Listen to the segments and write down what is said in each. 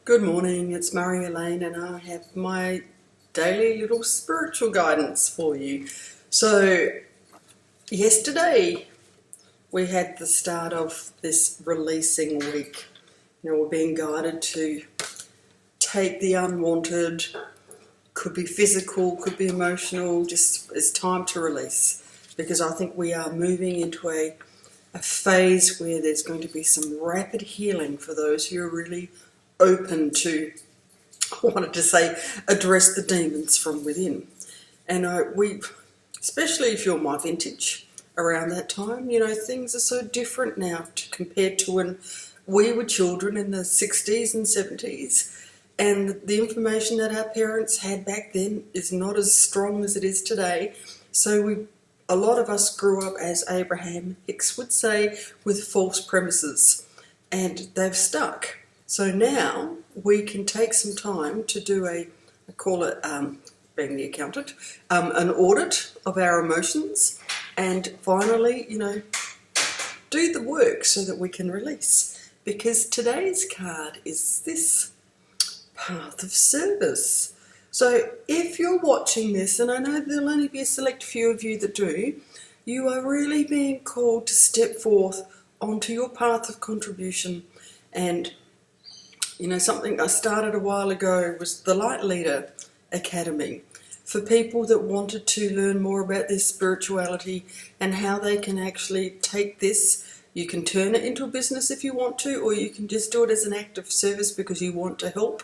Good morning, it's Marjolyn and I have my daily little spiritual guidance for you. So, yesterday we had the start of this releasing week. We're being guided to take the unwanted, could be physical, could be emotional, just it's time to release. Because I think we are moving into a phase where there's going to be some rapid healing for those who are really open to, I wanted to say, address the demons from within. And especially if you're my vintage, around that time, things are so different now compared to when we were children in the 60s and 70s. And the information that our parents had back then is not as strong as it is today. So a lot of us grew up, as Abraham Hicks would say, with false premises, and they've stuck. So now we can take some time to do I call it, being the accountant, an audit of our emotions, and finally, do the work so that we can release. Because today's card is this path of service. So if you're watching this, and I know there'll only be a select few of you that do, you are really being called to step forth onto your path of contribution. And something I started a while ago was the Light Leader Academy for people that wanted to learn more about their spirituality and how they can actually take this. You can turn it into a business if you want to, or you can just do it as an act of service because you want to help,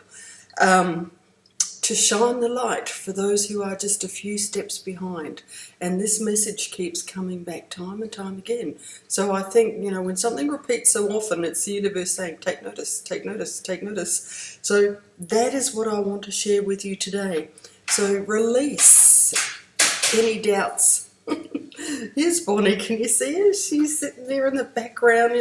to shine the light for those who are just a few steps behind. And this message keeps coming back time and time again. So I think, when something repeats so often, it's the universe saying, take notice, take notice, take notice. So that is what I want to share with you today. So release any doubts. Here's Bonnie, can you see her? She's sitting there in the background,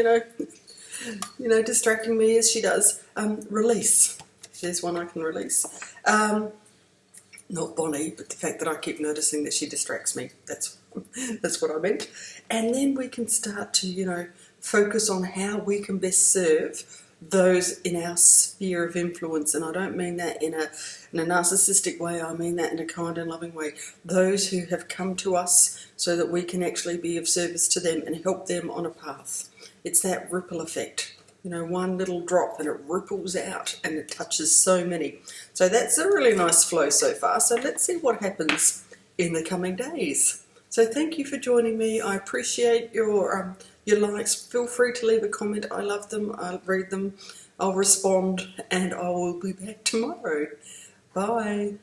distracting me as she does. Release. There's one I can release. Not Bonnie, but the fact that I keep noticing that she distracts me. That's what I meant. And then we can start to, focus on how we can best serve those in our sphere of influence. And I don't mean that in a narcissistic way. I mean that in a kind and loving way. Those who have come to us so that we can actually be of service to them and help them on a path. It's that ripple effect. One little drop and it ripples out and it touches so many. So that's a really nice flow so far. So let's see what happens in the coming days. So thank you for joining me. I appreciate your likes. Feel free to leave a comment. I love them. I'll read them. I'll respond, and I will be back tomorrow. Bye.